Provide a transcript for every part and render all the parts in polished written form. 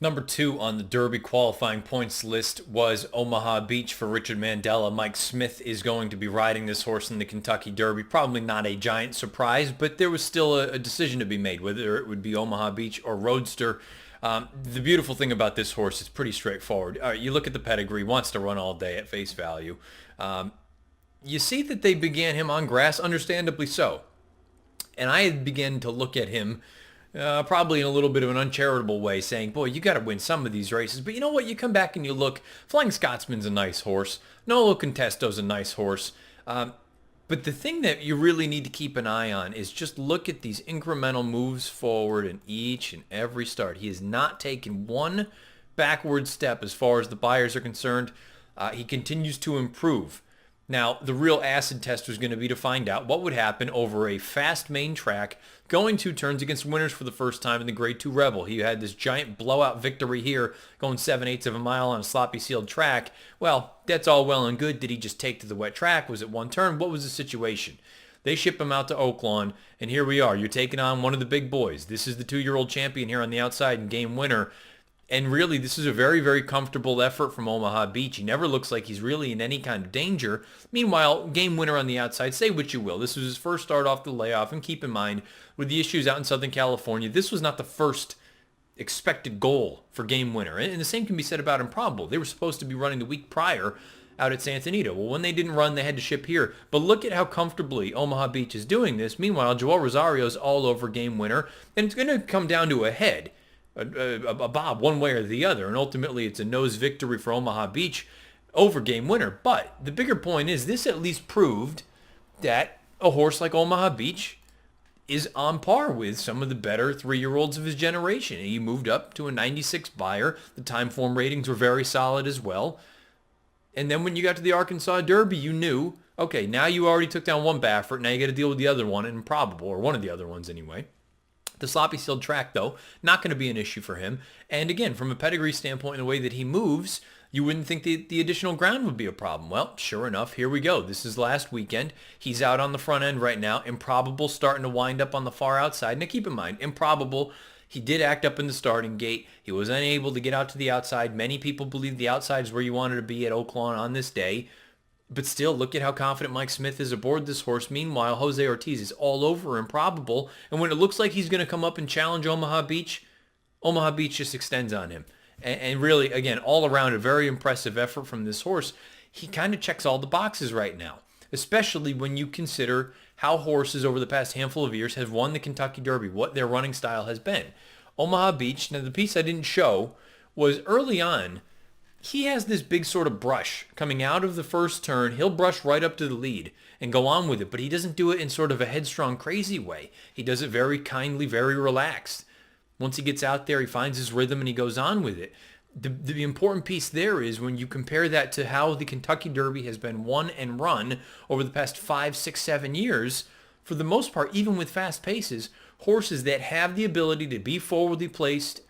Number 2 on the Derby qualifying points list was Omaha Beach for Richard Mandella. Mike Smith is going to be riding this horse in the Kentucky Derby. Probably not a giant surprise, but there was still a decision to be made, whether it would be Omaha Beach or Roadster. The beautiful thing about this horse is pretty straightforward. You look at the pedigree, wants to run all day at face value. You see that they began him on grass, understandably so. And I began to look at him probably in a little bit of an uncharitable way, saying, boy, you got to win some of these races. But you know what? You come back and you look, Flying Scotsman's a nice horse. Nolo Contesto's a nice horse. But the thing that you really need to keep an eye on is just look at these incremental moves forward in each and every start. He has not taken one backward step as far as the buyers are concerned. He continues to improve. Now, the real acid test was going to be to find out what would happen over a fast main track, going 2 turns against winners for the first time in the Grade 2 Rebel. He had this giant blowout victory here, going 7/8 of a mile on a sloppy sealed track. Well, that's all well and good. Did he just take to the wet track? Was it one turn? What was the situation? They ship him out to Oaklawn, and here we are. You're taking on one of the big boys. This is the 2-year-old champion here on the outside and game winner. And really, this is a very, very comfortable effort from Omaha Beach. He never looks like he's really in any kind of danger. Meanwhile, game winner on the outside, say what you will. This was his first start off the layoff. And keep in mind, with the issues out in Southern California, this was not the first expected goal for game winner. And the same can be said about Improbable. They were supposed to be running the week prior out at Santa Anita. Well, when they didn't run, they had to ship here. But look at how comfortably Omaha Beach is doing this. Meanwhile, Joel Rosario's all over game winner. And it's going to come down to a head. A bob one way or the other, and ultimately it's a nose victory for Omaha Beach over game winner. But the bigger point is this at least proved that a horse like Omaha Beach is on par with some of the better 3-year-olds of his generation. He moved up to a 96 buyer. The time form ratings were very solid as well. And then when you got to the Arkansas Derby, you knew, okay, now you already took down one Baffert. Now you got to deal with the other one, and Improbable, or one of the other ones anyway. The sloppy sealed track, though, not going to be an issue for him. And again, from a pedigree standpoint, in the way that he moves, you wouldn't think the additional ground would be a problem. Well, sure enough, here we go. This is last weekend. He's out on the front end right now. Improbable starting to wind up on the far outside. Now, keep in mind, Improbable, he did act up in the starting gate. He was unable to get out to the outside. Many people believe the outside is where you wanted to be at Oaklawn on this day. But still, look at how confident Mike Smith is aboard this horse. Meanwhile, Jose Ortiz is all over Improbable. And when it looks like he's going to come up and challenge Omaha Beach just extends on him. And really, again, all around a very impressive effort from this horse. He kind of checks all the boxes right now, especially when you consider how horses over the past handful of years have won the Kentucky Derby, what their running style has been. Omaha Beach, now the piece I didn't show was early on, he has this big sort of brush coming out of the first turn. He'll brush right up to the lead and go on with it, but he doesn't do it in sort of a headstrong, crazy way. He does it very kindly, very relaxed. Once he gets out there, he finds his rhythm and he goes on with it. The important piece there is when you compare that to how the Kentucky Derby has been won and run over the past 5, 6, 7 years, for the most part, even with fast paces, horses that have the ability to be forwardly placed,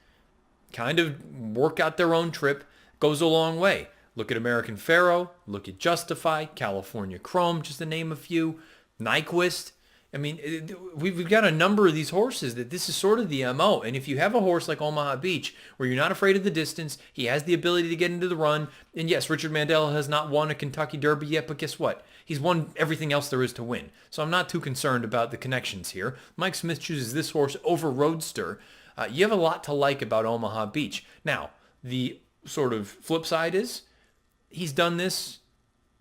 kind of work out their own trip, goes a long way. Look at American Pharoah, look at Justify, California Chrome, just to name a few, Nyquist. I mean, we've got a number of these horses that this is sort of the MO. And if you have a horse like Omaha Beach, where you're not afraid of the distance, he has the ability to get into the run. And yes, Richard Mandella has not won a Kentucky Derby yet, but guess what? He's won everything else there is to win. So I'm not too concerned about the connections here. Mike Smith chooses this horse over Roadster. You have a lot to like about Omaha Beach. Now, the sort of flip side is he's done this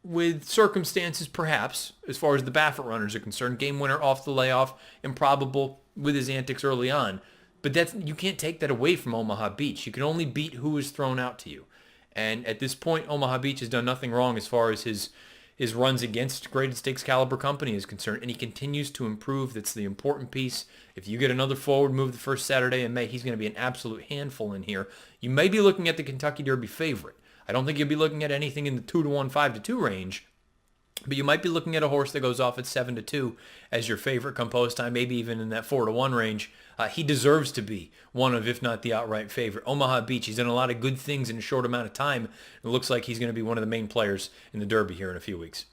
with circumstances, perhaps, as far as the Baffert runners are concerned. Game winner off the layoff, Improbable with his antics early on. But that's, you can't take that away from Omaha Beach. You can only beat who is thrown out to you. And at this point, Omaha Beach has done nothing wrong as far as his runs against graded stakes caliber company is concerned. And he continues to improve. That's the important piece. If you get another forward move the first Saturday in May, he's going to be an absolute handful in here. You may be looking at the Kentucky Derby favorite. I don't think you'll be looking at anything in the 2-1, 5-2 range, but you might be looking at a horse that goes off at 7-2 as your favorite come post time, maybe even in that 4-1 range. He deserves to be one of, if not the outright favorite. Omaha Beach, he's done a lot of good things in a short amount of time. It looks like he's going to be one of the main players in the Derby here in a few weeks.